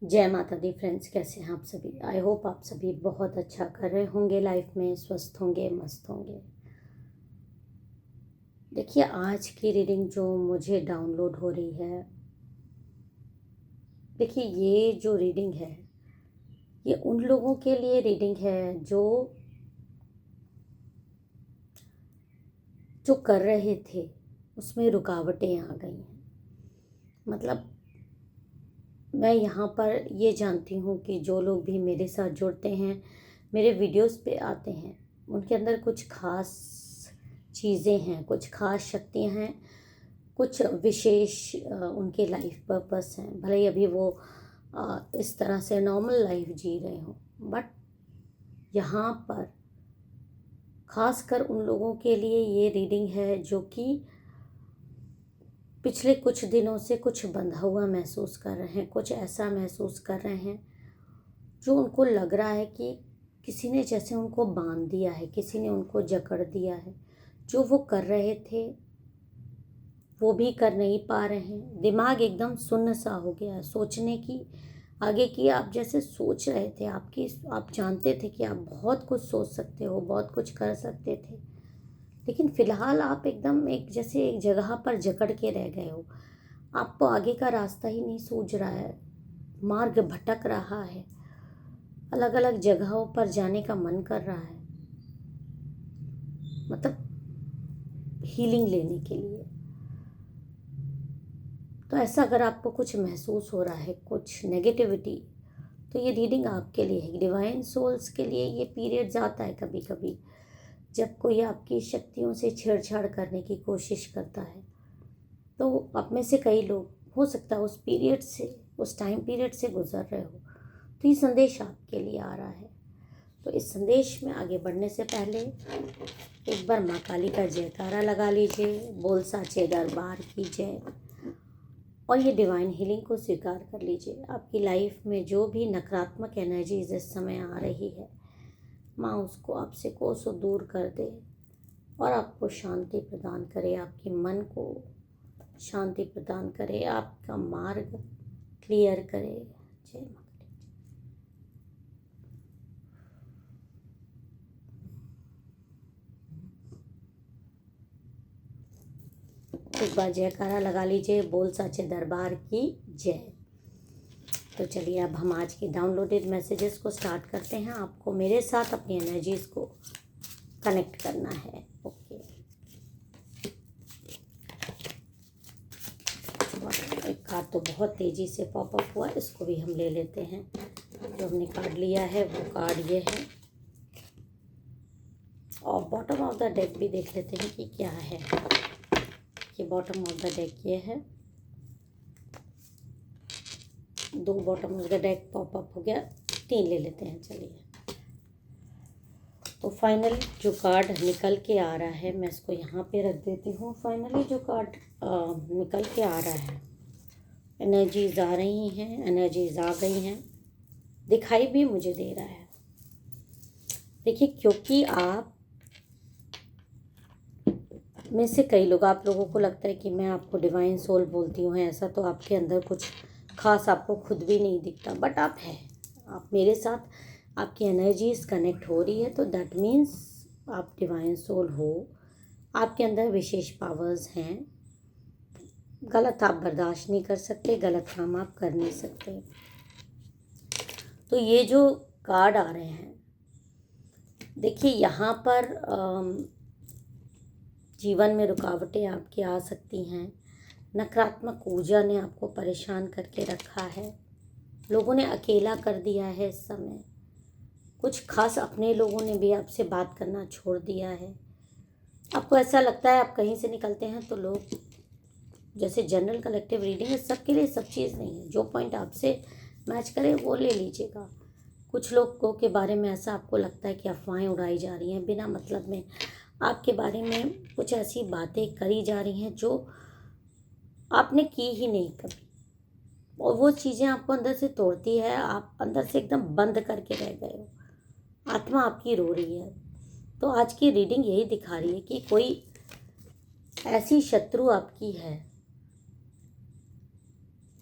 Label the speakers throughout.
Speaker 1: जय माता दी फ्रेंड्स, कैसे हैं आप सभी। आई होप आप सभी बहुत अच्छा कर रहे होंगे, लाइफ में स्वस्थ होंगे, मस्त होंगे। देखिए, आज की रीडिंग जो मुझे डाउनलोड हो रही है, देखिए ये जो रीडिंग है ये उन लोगों के लिए रीडिंग है जो जो कर रहे थे उसमें रुकावटें आ गई हैं। मतलब मैं यहाँ पर ये जानती हूँ कि जो लोग भी मेरे साथ जुड़ते हैं, मेरे वीडियोस पे आते हैं, उनके अंदर कुछ खास चीज़ें हैं, कुछ खास शक्तियाँ हैं, कुछ विशेष उनके लाइफ पर्पस हैं। भले ही अभी वो इस तरह से नॉर्मल लाइफ जी रहे हों, बट यहाँ पर खासकर उन लोगों के लिए ये रीडिंग है जो कि पिछले कुछ दिनों से कुछ बंधा हुआ महसूस कर रहे हैं, कुछ ऐसा महसूस कर रहे हैं जो उनको लग रहा है कि किसी ने जैसे उनको बांध दिया है, किसी ने उनको जकड़ दिया है। जो वो कर रहे थे वो भी कर नहीं पा रहे हैं। दिमाग एकदम सुन्न सा हो गया है। सोचने की, आगे की आप जैसे सोच रहे थे, आप जानते थे कि आप बहुत कुछ सोच सकते हो, बहुत कुछ कर सकते थे, लेकिन फ़िलहाल आप एकदम एक जगह पर जकड़ के रह गए हो। आपको आगे का रास्ता ही नहीं सूझ रहा है, मार्ग भटक रहा है, अलग अलग जगहों पर जाने का मन कर रहा है, मतलब हीलिंग लेने के लिए। तो ऐसा अगर आपको कुछ महसूस हो रहा है, कुछ नेगेटिविटी, तो ये रीडिंग आपके लिए है। डिवाइन सोल्स के लिए ये पीरियड्स आता है कभी कभी, जब कोई आपकी शक्तियों से छेड़छाड़ करने की कोशिश करता है। तो आप में से कई लोग हो सकता है उस पीरियड से, उस टाइम पीरियड से गुजर रहे हो। तो ये संदेश आपके लिए आ रहा है। तो इस संदेश में आगे बढ़ने से पहले एक बार माँ काली का जयकारा लगा लीजिए, बोल साचे दरबार की जय, और ये डिवाइन हीलिंग को स्वीकार कर लीजिए। आपकी लाइफ में जो भी नकारात्मक एनर्जीज इस समय आ रही है, माँ उसको आपसे कोसों दूर कर दे और आपको शांति प्रदान करे, आपके मन को शांति प्रदान करे, आपका मार्ग क्लियर करे। जय माता दी। एक बार जयकारा लगा लीजिए, बोल साचे दरबार की जय। तो चलिए अब हम आज के डाउनलोडेड मैसेजेस को स्टार्ट करते हैं। आपको मेरे साथ अपनी एनर्जीज को कनेक्ट करना है। ओके, एक कार्ड तो बहुत तेज़ी से पॉपअप हुआ, इसको भी हम ले लेते हैं। जो हमने कार्ड लिया है वो कार्ड ये है, और बॉटम ऑफ द डेक भी देख लेते हैं कि क्या है। ये बॉटम ऑफ द डेक ये है, दो bottom of the deck popup हो गया, तीन ले लेते हैं। चलिए, तो फाइनली जो कार्ड निकल के आ रहा है, मैं इसको यहाँ पे रख देती हूँ। फाइनली जो कार्ड निकल के आ रहा है, एनर्जीज आ रही हैं, एनर्जीज आ गई हैं, दिखाई भी मुझे दे रहा है। देखिए, क्योंकि आप में से कई लोग, आप लोगों को लगता है कि मैं आपको डिवाइन सोल बोलती हूँ, ऐसा तो आपके अंदर कुछ खास आपको खुद भी नहीं दिखता, बट आप हैं। आप मेरे साथ, आपकी एनर्जीज कनेक्ट हो रही है, तो दैट मीन्स आप डिवाइन सोल हो। आपके अंदर विशेष पावर्स हैं। गलत आप बर्दाश्त नहीं कर सकते, गलत काम आप कर नहीं सकते। तो ये जो कार्ड आ रहे हैं, देखिए यहाँ पर जीवन में रुकावटें आपकी आ सकती हैं। नकारात्मक ऊर्जा ने आपको परेशान करके रखा है। लोगों ने अकेला कर दिया है इस समय। कुछ खास अपने लोगों ने भी आपसे बात करना छोड़ दिया है। आपको ऐसा लगता है, आप कहीं से निकलते हैं तो लोग, जैसे जनरल कलेक्टिव रीडिंग है, सबके लिए सब चीज़ नहीं है। जो पॉइंट आपसे मैच करे वो ले लीजिएगा। कुछ लोगों के बारे में ऐसा आपको लगता है कि अफवाहें उड़ाई जा रही हैं, बिना मतलब में आपके बारे में कुछ ऐसी बातें करी जा रही हैं जो आपने की ही नहीं कभी, और वो चीज़ें आपको अंदर से तोड़ती है। आप अंदर से एकदम बंद करके रह गए हो, आत्मा आपकी रो रही है। तो आज की रीडिंग यही दिखा रही है कि कोई ऐसी शत्रु आपकी है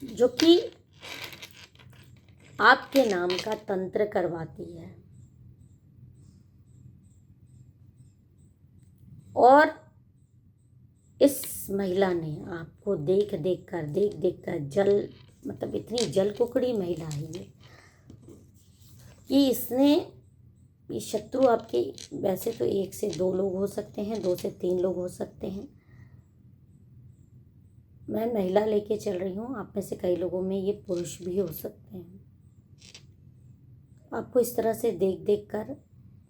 Speaker 1: जो कि आपके नाम का तंत्र करवाती है। और इस महिला ने आपको देख देख कर जल, मतलब इतनी जल कुकड़ी महिला है ये कि इसने, ये शत्रु आपके वैसे तो 1 से 2 लोग हो सकते हैं, 2 से 3 लोग हो सकते हैं। मैं महिला लेके चल रही हूँ, आप में से कई लोगों में ये पुरुष भी हो सकते हैं। आपको इस तरह से देख देख कर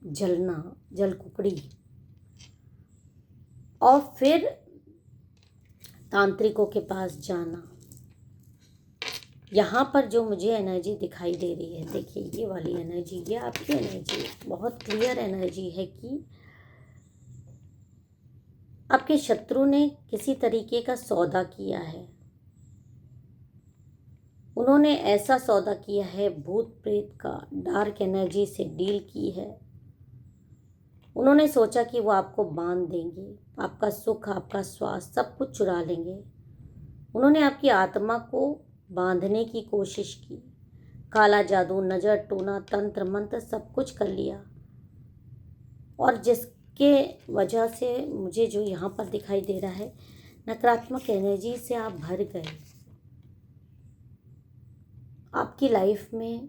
Speaker 1: जलना, जल कुकड़ी, और फिर तांत्रिकों के पास जाना। यहाँ पर जो मुझे एनर्जी दिखाई दे रही है, देखिए ये वाली एनर्जी, ये आपकी एनर्जी बहुत क्लियर एनर्जी है कि आपके शत्रु ने किसी तरीके का सौदा किया है। उन्होंने ऐसा सौदा किया है, भूत प्रेत का, डार्क एनर्जी से डील की है। उन्होंने सोचा कि वो आपको बांध देंगे, आपका सुख, आपका स्वास्थ्य सब कुछ चुरा लेंगे। उन्होंने आपकी आत्मा को बांधने की कोशिश की, काला जादू, नज़र, टोना, तंत्र मंत्र सब कुछ कर लिया। और जिसके वजह से मुझे जो यहाँ पर दिखाई दे रहा है, नकारात्मक एनर्जी से आप भर गए। आपकी लाइफ में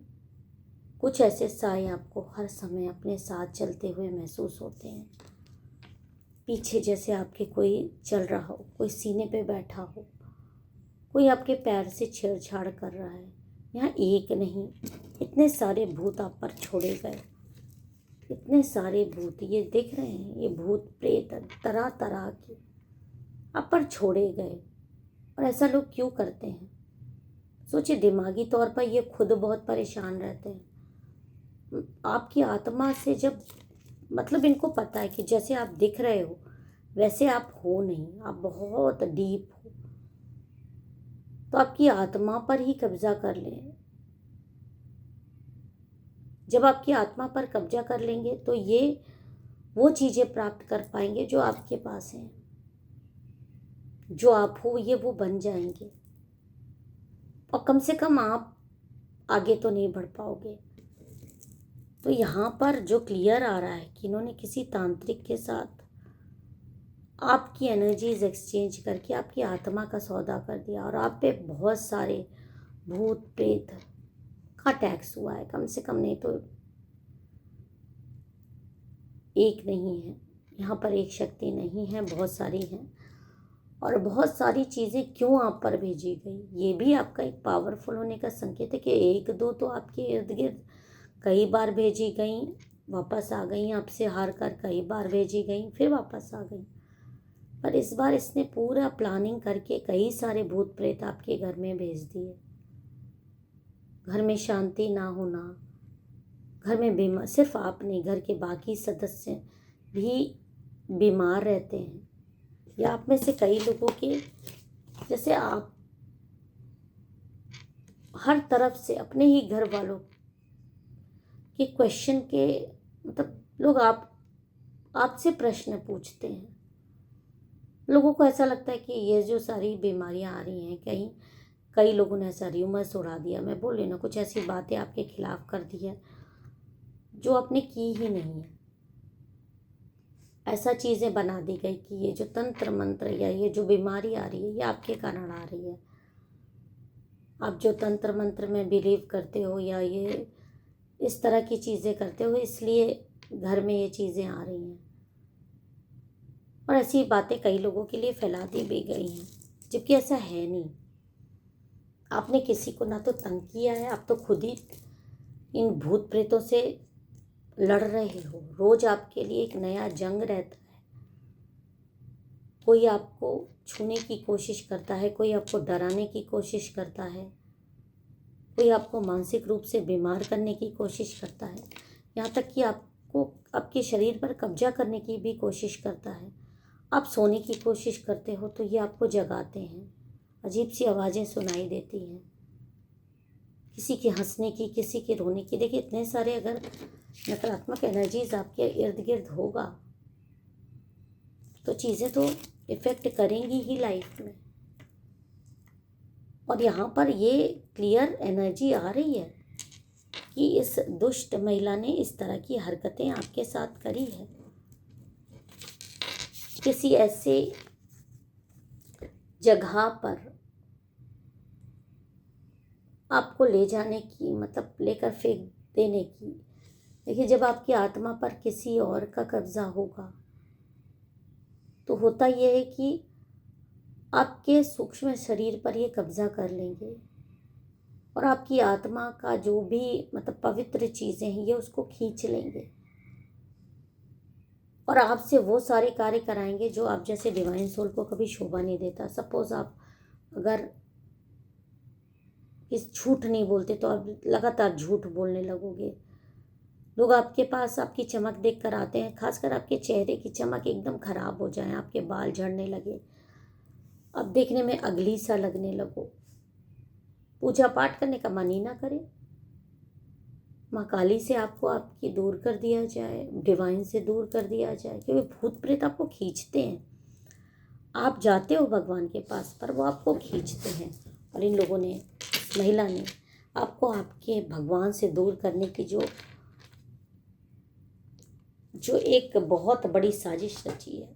Speaker 1: कुछ ऐसे साए आपको हर समय अपने साथ चलते हुए महसूस होते हैं। पीछे जैसे आपके कोई चल रहा हो, कोई सीने पे बैठा हो, कोई आपके पैर से छेड़छाड़ कर रहा है। यहाँ एक नहीं, इतने सारे भूत आप पर छोड़े गए, इतने सारे भूत, ये दिख रहे हैं, ये भूत प्रेत तरह तरह के आप पर छोड़े गए। और ऐसा लोग क्यों करते हैं? सोचिए, दिमागी तौर पर ये खुद बहुत परेशान रहते हैं। आपकी आत्मा से जब, मतलब इनको पता है कि जैसे आप दिख रहे हो वैसे आप हो नहीं, आप बहुत डीप हो, तो आपकी आत्मा पर ही कब्जा कर लें। जब आपकी आत्मा पर कब्जा कर लेंगे तो ये वो चीज़ें प्राप्त कर पाएंगे जो आपके पास हैं। जो आप हो ये वो बन जाएंगे, और कम से कम आप आगे तो नहीं बढ़ पाओगे। तो यहाँ पर जो क्लियर आ रहा है कि इन्होंने किसी तांत्रिक के साथ आपकी एनर्जीज एक्सचेंज करके आपकी आत्मा का सौदा कर दिया, और आप पे बहुत सारे भूत प्रेत का टैक्स हुआ है। कम से कम नहीं तो एक नहीं है, यहाँ पर एक शक्ति नहीं है, बहुत सारी हैं। और बहुत सारी चीज़ें क्यों आप पर भेजी गई, ये भी आपका एक पावरफुल होने का संकेत है कि 1-2 तो आपके इर्द गिर्द कई बार भेजी गई, वापस आ गई, आपसे हार कर कई बार भेजी गई, फिर वापस आ गई। पर इस बार इसने पूरा प्लानिंग करके कई सारे भूत प्रेत आपके घर में भेज दिए। घर में शांति ना होना, घर में बीमार, सिर्फ आप नहीं, घर के बाकी सदस्य भी बीमार रहते हैं। या आप में से कई लोगों के, जैसे आप हर तरफ से अपने ही घर वालों के क्वेश्चन के, मतलब लोग आपसे प्रश्न पूछते हैं। लोगों को ऐसा लगता है कि ये जो सारी बीमारियां आ रही हैं, कई लोगों ने ऐसा र्यूमर्स उड़ा दिया, मैं बोल रही ना, कुछ ऐसी बातें आपके खिलाफ कर दी है जो आपने की ही नहीं है। ऐसा चीज़ें बना दी गई कि ये जो तंत्र मंत्र या ये जो बीमारी आ रही है ये आपके कारण आ रही है। आप जो तंत्र मंत्र में बिलीव करते हो या ये इस तरह की चीज़ें करते हो, इसलिए घर में ये चीज़ें आ रही हैं। और ऐसी बातें कई लोगों के लिए फैला दी भी गई हैं, जबकि ऐसा है नहीं। आपने किसी को ना तो तंग किया है, आप तो खुद ही इन भूत प्रेतों से लड़ रहे हो। रोज आपके लिए एक नया जंग रहता है। कोई आपको छूने की कोशिश करता है, कोई आपको डराने की कोशिश करता है, कोई आपको मानसिक रूप से बीमार करने की कोशिश करता है, यहाँ तक कि आपको आपके शरीर पर कब्जा करने की भी कोशिश करता है। आप सोने की कोशिश करते हो तो ये आपको जगाते हैं, अजीब सी आवाज़ें सुनाई देती हैं, किसी के हंसने की, किसी के रोने की। देखिए, इतने सारे अगर नकारात्मक एनर्जीज आपके इर्द गिर्द होगा तो चीज़ें तो इफ़ेक्ट करेंगी ही लाइफ में। और यहाँ पर ये क्लियर एनर्जी आ रही है कि इस दुष्ट महिला ने इस तरह की हरकतें आपके साथ करी है। किसी ऐसे जगह पर आपको ले जाने की, मतलब लेकर फेंक देने की। देखिए, जब आपकी आत्मा पर किसी और का कब्जा होगा तो होता यह है कि आपके सूक्ष्म शरीर पर ये कब्जा कर लेंगे और आपकी आत्मा का जो भी मतलब पवित्र चीज़ें हैं ये उसको खींच लेंगे और आपसे वो सारे कार्य कराएंगे जो आप जैसे डिवाइन सोल को कभी शोभा नहीं देता। सपोज आप अगर इस झूठ नहीं बोलते तो आप लगातार झूठ बोलने लगोगे। लोग आपके पास आपकी चमक देख कर आते हैं, खासकर आपके चेहरे की चमक एकदम खराब हो जाए, आपके बाल झड़ने लगे, अब देखने में अगली सा लगने लगो, पूजा पाठ करने का मन ही ना करे, माँ काली से आपको आपकी दूर कर दिया जाए, डिवाइन से दूर कर दिया जाए, क्योंकि भूत प्रेत आपको खींचते हैं। आप जाते हो भगवान के पास पर वो आपको खींचते हैं। और इन लोगों ने, महिला ने आपको आपके भगवान से दूर करने की जो एक बहुत बड़ी साजिश रची है।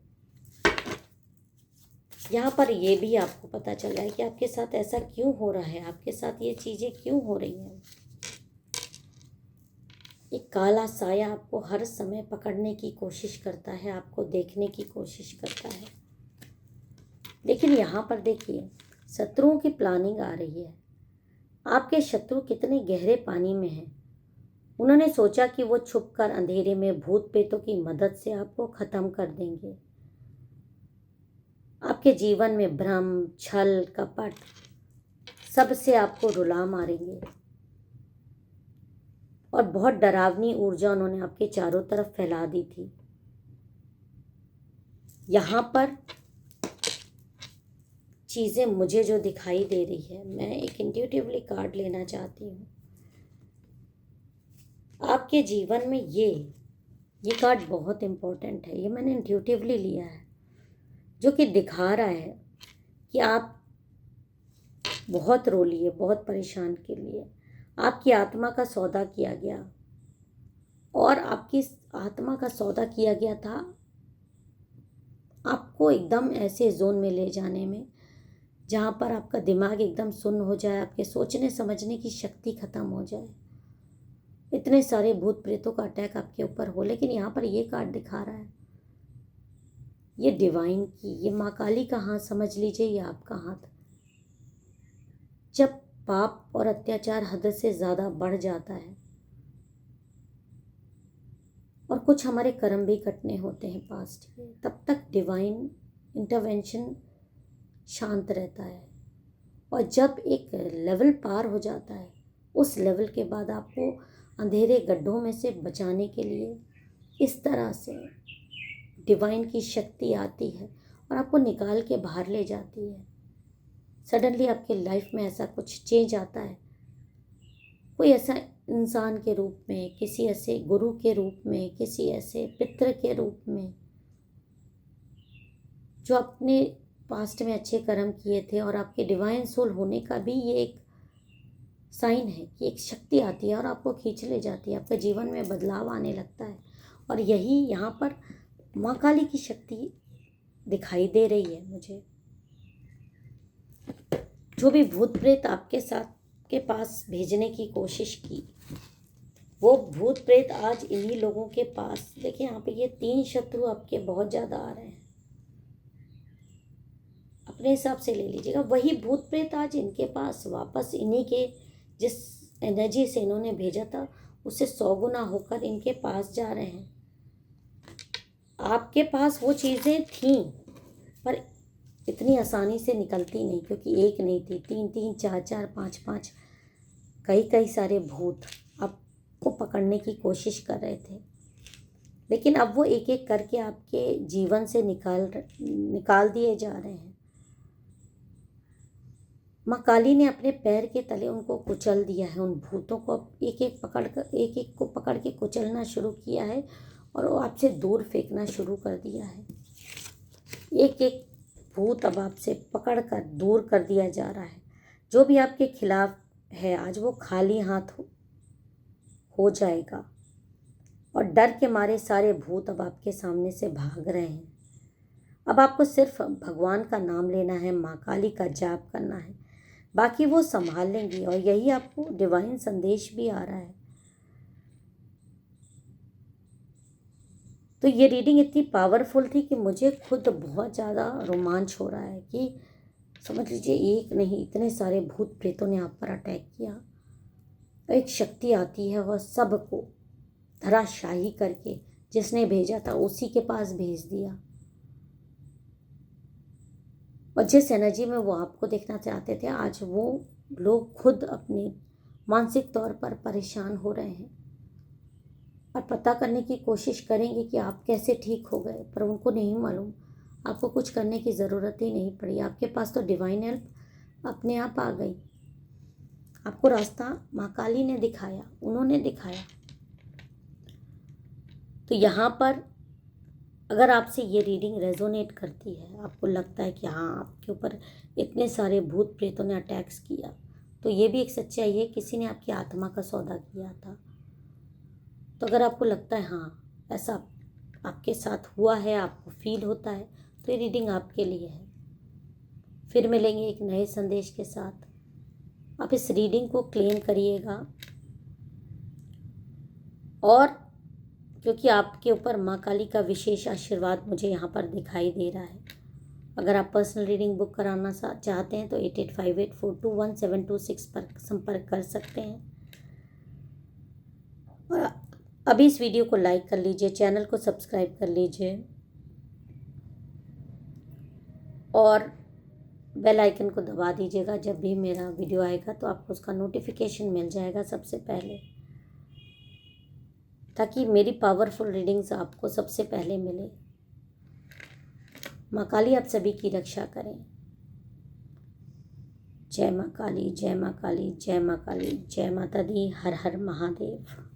Speaker 1: यहाँ पर ये भी आपको पता चल रहा है कि आपके साथ ऐसा क्यों हो रहा है, आपके साथ ये चीज़ें क्यों हो रही हैं। एक काला साया आपको हर समय पकड़ने की कोशिश करता है, आपको देखने की कोशिश करता है। लेकिन यहाँ पर देखिए, शत्रुओं की प्लानिंग आ रही है। आपके शत्रु कितने गहरे पानी में हैं। उन्होंने सोचा कि वो छुपकर अंधेरे में भूत प्रेतों की मदद से आपको खत्म कर देंगे। आपके जीवन में भ्रम, छल, कपट सबसे आपको रुला मारेंगे और बहुत डरावनी ऊर्जा उन्होंने आपके चारों तरफ फैला दी थी। यहाँ पर चीज़ें मुझे जो दिखाई दे रही है, मैं एक इंट्यूटिवली कार्ड लेना चाहती हूँ। आपके जीवन में ये कार्ड बहुत इम्पोर्टेंट है, ये मैंने इंट्यूटिवली लिया है, जो कि दिखा रहा है कि आप बहुत रो लिए, बहुत परेशान के लिए। आपकी आत्मा का सौदा किया गया और आपकी आत्मा का सौदा किया गया था आपको एकदम ऐसे जोन में ले जाने में जहाँ पर आपका दिमाग एकदम सुन्न हो जाए, आपके सोचने समझने की शक्ति खत्म हो जाए, इतने सारे भूत प्रेतों का अटैक आपके ऊपर हो। लेकिन यहाँ पर ये कार्ड दिखा रहा है, ये डिवाइन की, ये माँ काली का हाथ समझ लीजिए, ये आपका हाथ। जब पाप और अत्याचार हद से ज़्यादा बढ़ जाता है और कुछ हमारे कर्म भी कटने होते हैं पास्ट के, तब तक डिवाइन इंटरवेंशन शांत रहता है। और जब एक लेवल पार हो जाता है, उस लेवल के बाद आपको अंधेरे गड्ढों में से बचाने के लिए इस तरह से डिवाइन की शक्ति आती है और आपको निकाल के बाहर ले जाती है। सडनली आपके लाइफ में ऐसा कुछ चेंज आता है, कोई ऐसा इंसान के रूप में, किसी ऐसे गुरु के रूप में, किसी ऐसे पितृ के रूप में जो अपने पास्ट में अच्छे कर्म किए थे। और आपके डिवाइन सोल होने का भी ये एक साइन है कि एक शक्ति आती है और आपको खींच ले जाती है, आपके जीवन में बदलाव आने लगता है। और यही यहाँ पर माँ काली की शक्ति दिखाई दे रही है मुझे। जो भी भूत प्रेत आपके साथ के पास भेजने की कोशिश की, वो भूत प्रेत आज इन्हीं लोगों के पास, देखिए यहाँ पे ये 3 शत्रु आपके बहुत ज़्यादा आ रहे हैं, अपने हिसाब से ले लीजिएगा। वही भूत प्रेत आज इनके पास वापस इन्हीं के जिस एनर्जी से इन्होंने भेजा था उससे 100 गुना होकर इनके पास जा रहे हैं। आपके पास वो चीज़ें थीं पर इतनी आसानी से निकलती नहीं, क्योंकि एक नहीं थी, 3-3, 4-4, 5-5, कई सारे भूत आपको पकड़ने की कोशिश कर रहे थे। लेकिन अब वो एक एक करके आपके जीवन से निकाल दिए जा रहे हैं। माँ काली ने अपने पैर के तले उनको कुचल दिया है, उन भूतों को एक एक को पकड़ के कुचलना शुरू किया है और वो आपसे दूर फेंकना शुरू कर दिया है। एक एक भूत अब आपसे पकड़ कर दूर कर दिया जा रहा है। जो भी आपके खिलाफ है आज वो खाली हाथ हो जाएगा और डर के मारे सारे भूत अब आपके सामने से भाग रहे हैं। अब आपको सिर्फ भगवान का नाम लेना है, माँ काली का जाप करना है, बाकी वो संभाल लेंगी। और यही आपको डिवाइन संदेश भी आ रहा है। तो ये रीडिंग इतनी पावरफुल थी कि मुझे खुद बहुत ज़्यादा रोमांच हो रहा है कि समझ लीजिए एक नहीं इतने सारे भूत प्रेतों ने आप पर अटैक किया। एक शक्ति आती है वह सबको धराशाही करके जिसने भेजा था उसी के पास भेज दिया। और जिस एनर्जी में वो आपको देखना चाहते थे आज वो लोग खुद अपने मानसिक तौर पर परेशान हो रहे हैं और पता करने की कोशिश करेंगे कि आप कैसे ठीक हो गए, पर उनको नहीं मालूम आपको कुछ करने की ज़रूरत ही नहीं पड़ी। आपके पास तो डिवाइन हेल्प अपने आप आ गई। आपको रास्ता माँ काली ने दिखाया, उन्होंने दिखाया। तो यहाँ पर अगर आपसे ये रीडिंग रेजोनेट करती है, आपको लगता है कि हाँ आपके ऊपर इतने सारे भूत प्रेतों ने अटैक्स किया, तो ये भी एक सच्चाई है किसी ने आपकी आत्मा का सौदा किया था। तो अगर आपको लगता है हाँ ऐसा आपके साथ हुआ है, आपको फील होता है, तो ये रीडिंग आपके लिए है। फिर मिलेंगे एक नए संदेश के साथ। आप इस रीडिंग को क्लेम करिएगा और क्योंकि आपके ऊपर माँ काली का विशेष आशीर्वाद मुझे यहाँ पर दिखाई दे रहा है। अगर आप पर्सनल रीडिंग बुक कराना चाहते हैं तो 8858421726 पर संपर्क कर सकते हैं। और अभी इस वीडियो को लाइक कर लीजिए, चैनल को सब्सक्राइब कर लीजिए और बेल आइकन को दबा दीजिएगा। जब भी मेरा वीडियो आएगा तो आपको उसका नोटिफिकेशन मिल जाएगा सबसे पहले, ताकि मेरी पावरफुल रीडिंग्स आपको सबसे पहले मिले। माँ काली आप सभी की रक्षा करें। जय माँ काली, जय माँ काली, जय माँ काली, जय माता दी। हर हर महादेव।